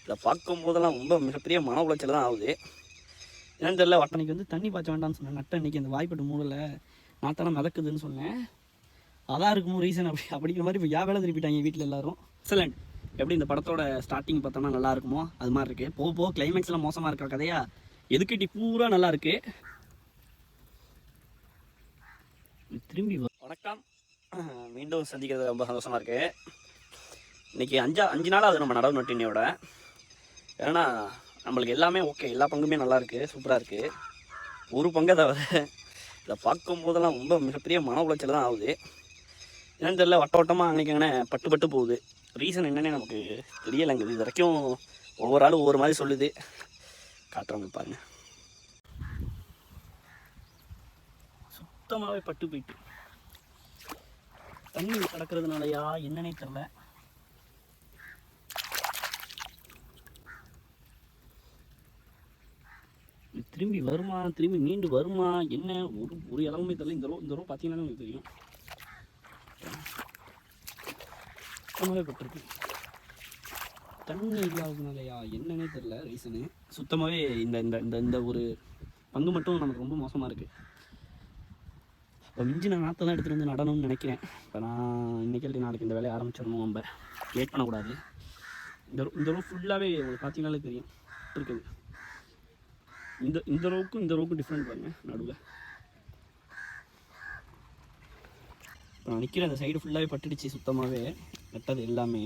இதை பார்க்கும் போதெல்லாம் ரொம்ப மிகப்பெரிய மன உளைச்சல் தான் ஆகுது. என்னன்னு தெரியல. வட்டனைக்கு வந்து தண்ணி பாய்ச்ச வேண்டாம்னு சொன்னேன். நட்ட அன்னைக்கு அந்த வாய்ப்பட்டு மூடல நாத்தான மிதக்குதுன்னு சொன்னேன். அதான் இருக்குமோ ரீசன் அப்படிங்கிற மாதிரி இப்போ வேலை திருப்பிட்டாங்க வீட்டில் எல்லாரும். எக்ஸலண்ட். எப்படி இந்த படத்தோட ஸ்டார்டிங் பார்த்தோம்னா நல்லா இருக்குமோ அது மாதிரி இருக்கு. போக போக கிளைமேக்ஸ்லாம் மோசமாக இருக்கிற கதையா எதுக்கிட்டி பூரா நல்லா இருக்கு. திரும்பி வணக்கம். மீண்டும் சந்திக்கிறது ரொம்ப சந்தோஷமா இருக்கு. இன்னைக்கு 5 நாளாவது நம்ம நடவு நட்டினியோட. ஏன்னா நம்மளுக்கு எல்லாமே ஓகே, எல்லா பங்குமே நல்லா இருக்கு, சூப்பராக இருக்கு. ஒரு பங்கை தவிர இதை பார்க்கும் போதெல்லாம் ரொம்ப மிகப்பெரிய மன உளைச்சல் தான் ஆகுது. என்னன்னு தெரியல. வட்டமாக அன்னைக்கு அங்கே பட்டு போகுது. ரீசன் என்னன்னே நமக்கு தெரியலைங்க. இது வரைக்கும் ஒவ்வொரு ஆளும் ஒவ்வொரு மாதிரி சொல்லுது. காட்டுறவங்க பாருங்க. சுத்தமாகவே பட்டு போயிட்டு தண்ணி கிடக்கிறதுனாலயா என்னன்னே தெரியல. திரும்பி வருமா, திரும்பி மீண்டு வருமா, என்ன ஒரு இடமுமே தெரியல. இந்த ரோ பார்த்தீங்கன்னா உங்களுக்கு தெரியும். சுத்தமாகவே பட்டிருக்கு. தண்ணி இல்லாததுனாலயா என்னன்னே தெரியல ரீசனு. சுத்தமாகவே இந்த இந்த இந்த இந்த ஒரு பங்கு மட்டும் நமக்கு ரொம்ப மோசமாக இருக்குது. இப்போ மிஞ்சின நாற்றை தான் எடுத்துகிட்டு வந்து நடணும்னு நினைக்கிறேன். இப்போ நான் இன்றைக்கி நாளைக்கு இந்த வேலையை ஆரம்பிச்சிடணும். நம்ம லேட் பண்ணக்கூடாது. இந்த ரோ ஃபுல்லாகவே உங்களுக்கு பார்த்தீங்கன்னாலே தெரியும் இருக்குது. இந்த ரோவுக்கும் டிஃப்ரெண்ட் பாருங்க நடுவில். இப்போ நான் நிற்கிற அந்த சைடு ஃபுல்லாகவே பட்டுடுச்சு சுத்தமாகவே வெட்டது எல்லாமே.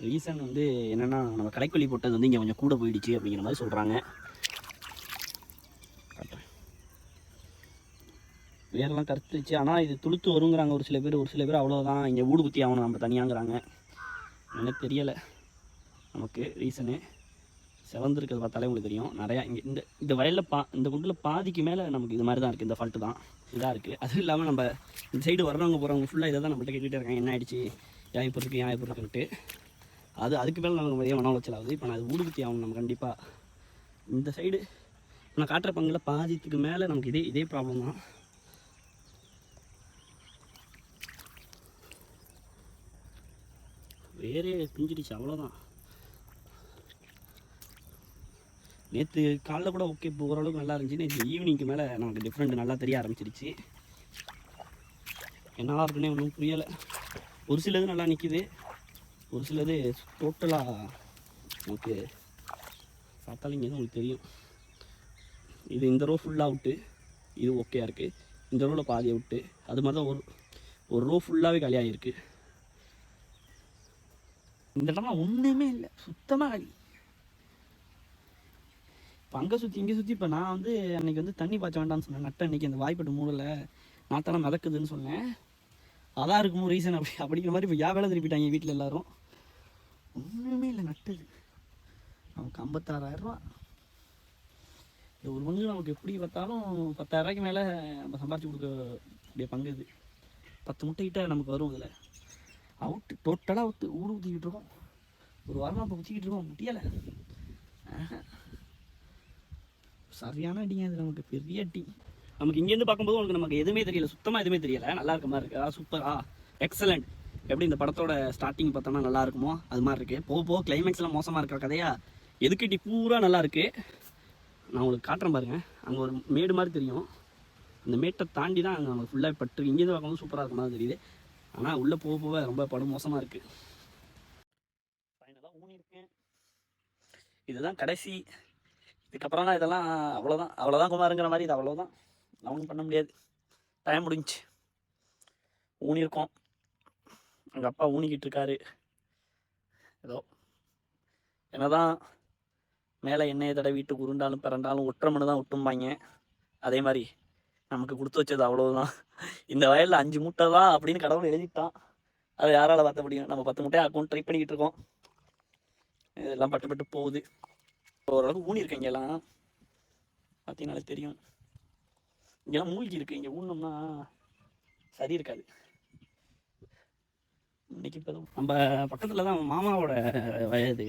ரீசன் வந்து என்னென்னா நம்ம களைக்கொல்லி போட்டது வந்து இங்கே கொஞ்சம் கூட போயிடுச்சு அப்படிங்கிற மாதிரி சொல்கிறாங்க. வேரெல்லாம் கருத்துச்சு. ஆனால் இது துளுத்து வருங்கிறாங்க ஒரு சில பேர் அவ்வளோதான், இங்கே ஊடு குத்தி ஆகணும் நம்ம தனியாங்கிறாங்க. எனக்கு தெரியலை நமக்கு ரீசனு. செவந்திருக்கிறது பார்த்தாலே உங்களுக்கு தெரியும். நிறையா இங்கே இந்த வயலில் இந்த குண்டில் பாதிக்கு மேலே நமக்கு இது மாதிரி தான் இருக்குது. இந்த ஃபால்ட்டு தான் இதாக இருக்குது. அதுவும் இல்லாமல் நம்ம இந்த சைடு வர்றவங்க போகிறவங்க ஃபுல்லாக இதை தான் நம்மள்ட்ட கேட்டுகிட்டே இருக்காங்க. என்ன ஆகிடுச்சு, ஏன் இப்போ இருக்குன்ட்டு. அதுக்கு மேலே நமக்கு நிறைய மன உளைச்சல் ஆகுது. இப்போ நான் அது ஊடுபத்தி ஆகணும் நம்ம கண்டிப்பாக. இந்த சைடு நான் காட்டுற பங்கில் பாதித்துக்கு மேலே நமக்கு இதே ப்ராப்ளம் தான். வேறே பிஞ்சிடுச்சு அவ்வளோதான். நேற்று காலைல கூட ஓகே, இப்போ ஓரளவுக்கு நல்லா இருந்துச்சு. நேற்று ஈவினிங்க்கு மேலே நமக்கு டிஃப்ரெண்ட் நல்லா தெரிய ஆரம்பிச்சிருச்சு. என்னவா இருக்குன்னே ஒன்றும் புரியலை. ஒரு சிலது நல்லா நிற்கிது, ஒரு சிலது டோட்டலாக நமக்கு பார்த்தாலும் இங்கே உங்களுக்கு தெரியும். இந்த ரோ ஃபுல்லாக விட்டு இது ஓகேயா இருக்குது. இந்த ரோவில் பாதியை விட்டு அது மாதிரி தான் ஒரு ரோ ஃபுல்லாகவே காலியாக இருக்குது. இந்த இடம்லாம் ஒன்றுமே இல்லை, சுத்தமாக காலி. இப்போ அங்கே சுற்றி இங்கே சுற்றி இப்போ நான் வந்து அன்றைக்கி வந்து தண்ணி பாய்ச்ச வேண்டாம்னு சொன்னேன். நட்ட அன்றைக்கி அந்த வாய்ப்பட்டு மூடல நாத்தான மிதக்குதுன்னு சொன்னேன். அதான் இருக்குமோ ரீசன் அப்படிங்கிற மாதிரி இப்போ வேலை திருப்பிட்டாங்க வீட்டில் எல்லாரும். ஒன்றுமே இல்லை நட்டது. நமக்கு 56,000 ரூபா. இந்த ஒரு பங்கு நமக்கு எப்படி பார்த்தாலும் 10,000 ரூபாய்க்கு மேலே நம்ம சம்பாரிச்சு கொடுக்கக்கூடிய பங்கு இது. 10 முட்டைக்கிட்ட நமக்கு வரும். இதில் அவுட்டு டோட்டலாக ஊர் ஊற்றிக்கிட்டு இருக்கோம். ஒரு வாரமாக இப்போ ஊற்றிக்கிட்டு இருக்கோம், முடியலை. சரியான அடிங்க இது, நமக்கு பெரிய அடி. நமக்கு இங்கேருந்து பார்க்கும்போது உங்களுக்கு நமக்கு எதுவுமே தெரியல, சுத்தமாக எதுவுமே தெரியலை. நல்லா இருக்க மாதிரி இருக்குது. சூப்பரா எக்ஸலண்ட். எப்படி இந்த படத்தோட ஸ்டார்டிங் பார்த்தோம்னா நல்லா இருக்குமோ அது மாதிரி இருக்குது. போக கிளைமேக்ஸ்லாம் மோசமாக இருக்கிற கதையா எதுக்கிட்டி பூரா நல்லா இருக்குது. நான் உங்களுக்கு காட்டுறேன் பாருங்கள். அங்கே ஒரு மேடு மாதிரி தெரியும். அந்த மேட்டை தாண்டி தான் அங்கே நமக்கு ஃபுல்லாக பட்டு இங்கேருந்து பார்க்கும்போது சூப்பராக இருக்க மாதிரி தெரியுது. ஆனால் உள்ளே போக ரொம்ப படம் மோசமாக இருக்குது. ஃபைனலாக ஊனியிருக்கேன். இதுதான் கடைசி. இதுக்கப்புறம் தான் இதெல்லாம் அவ்வளோதான் குமாருங்கிற மாதிரி. இது அவ்வளோதான், ஒன்றும் பண்ண முடியாது. டைம் முடிஞ்சு ஊனியிருக்கோம். எங்கள் அப்பா ஊனிக்கிட்டு இருக்காரு. ஏதோ என்னதான் மேலே எண்ணெயை தடவை வீட்டுக்கு உருண்டாலும் பிறண்டாலும் ஒற்றை மணி தான் ஒட்டும்பாங்க. அதே மாதிரி நமக்கு கொடுத்து வச்சது அவ்வளோதான். இந்த வயலில் 5 மூட்டை தான் அப்படின்னு கடவுள் எழுதிட்டான். அதை யாரால் பார்த்த முடியும்? நம்ம 10 மூட்டையை அக்கௌண்ட் ட்ரை பண்ணிக்கிட்டு இருக்கோம். இதெல்லாம் பட்டு போகுது. ஓரளவுக்கு ஊனியிருக்கேன். இங்கெல்லாம் பார்த்தீங்கன்னாலே தெரியும். இங்கெல்லாம் மூழ்கி இருக்குது. இங்கே ஊனோம்னா சரி இருக்காது. இன்னைக்கு இப்போ நம்ம பக்கத்தில் தான் மாமாவோட வயது.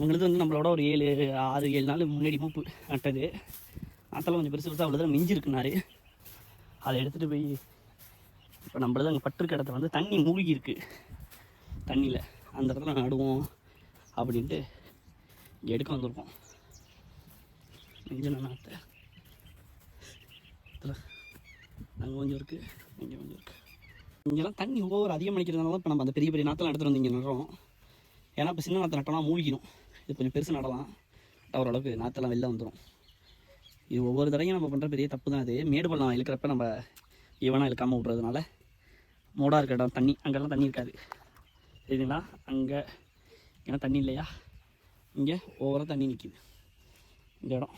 உங்களுக்கு வந்து நம்மளோட ஒரு 6-7 நாள் முன்னாடி மூப்பு நட்டது. நாத்தெல்லாம் கொஞ்சம் பெருசு அவ்வளோ தான் மிஞ்சி இருக்குனாரு. அதை எடுத்துகிட்டு போய் இப்போ நம்மளது அங்கே பட்டிருக்க இடத்துல வந்து தண்ணி மூழ்கி இருக்குது. தண்ணியில் அந்த இடத்துல நடுவோம் அப்படின்ட்டு இங்கே எடுக்க வந்திருக்கோம். நெஞ்சு நாற்று அங்கே கொஞ்சம் இருக்குது, இங்கே கொஞ்சம் இருக்குது. இங்கெல்லாம் தண்ணி ஒவ்வொரு அதிகம் அடிக்கிறதுனால தான் இப்போ நம்ம அந்த பெரிய பெரிய நாற்றெல்லாம் எடுத்துகிட்டு வந்து இங்கே நடுறோம். ஏன்னா இப்போ சின்ன நாற்று நட்டோம்னா மூழ்கிடும். இது கொஞ்சம் பெருசு நடலாம், ஓரளவுக்கு நாற்றெல்லாம் வெளில வந்துடும். இது ஒவ்வொரு தடையும் நம்ம பண்ணுற பெரிய தப்பு தான். அது மேடு பள்ளம் இழுக்கிறப்ப நம்ம ஈவனாக இழுக்காமல் விட்றதுனால மூடாக இருக்கிற இடம் தண்ணி, அங்கெல்லாம் தண்ணி இருக்காது சரிங்களா. அங்கே ஏன்னா தண்ணி இல்லையா, இங்கே ஓவராக தண்ணி நிற்கிது. இந்த இடம்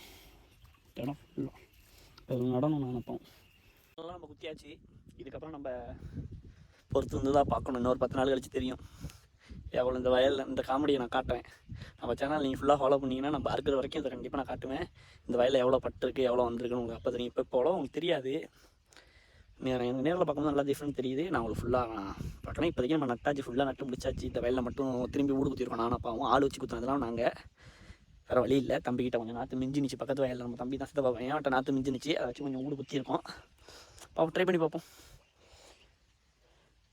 ஃபுல்லாக நடனம் நினைப்போம். அதெல்லாம் நம்ம குத்தியாச்சு. இதுக்கப்புறம் நம்ம பொறுத்து வந்து தான் பார்க்கணும். இன்னொரு 10 நாள் கழிச்சு தெரியும் எவ்வளோ இந்த வயலில் இந்த காமெடியை நான் காட்டுவேன். நம்ம சேனல் நீங்கள் ஃபுல்லாக ஃபாலோ பண்ணிங்கன்னா நம்ம அறுக்கிற வரைக்கும் இதை கண்டிப்பாக நான் காட்டுவேன். இந்த வயலில் எவ்வளோ பட்டிருக்கு எவ்வளோ வந்திருக்குன்னு உங்களுக்கு அப்போ தெரியும். இப்போ அவ்வளோ உங்களுக்கு தெரியாது. எனக்கு நேரில் பார்க்கும்போது நல்லா டிஃப்ரெண்ட் தெரியுது. நான் உங்களுக்கு ஃபுல்லாக பார்க்கலாம். இப்போதைக்கு நம்ம நட்டாச்சு, ஃபுல்லாக நட்டு முடிச்சாச்சு. இந்த வயலில் மட்டும் திரும்பி ஊடு குத்திருக்கோம். நானும் அப்பாவும் ஆள் வச்சு குத்துனதெல்லாம் நாங்கள் வேறு வழி இல்லை. தம்பிக்கிட்ட கொஞ்சம் நாற்று மிஞ்சினிச்சு. பக்கத்து வயலில் நம்ம தம்பி தான் சித்தப்பா பையன் நாற்று மிஞ்சினிச்சு. அதை வச்சு கொஞ்சம் ஊடு குத்திருக்கோம். ட்ரை பண்ணி பார்ப்போம்.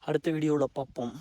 அடுத்த வீடியோவில் பார்ப்போம்.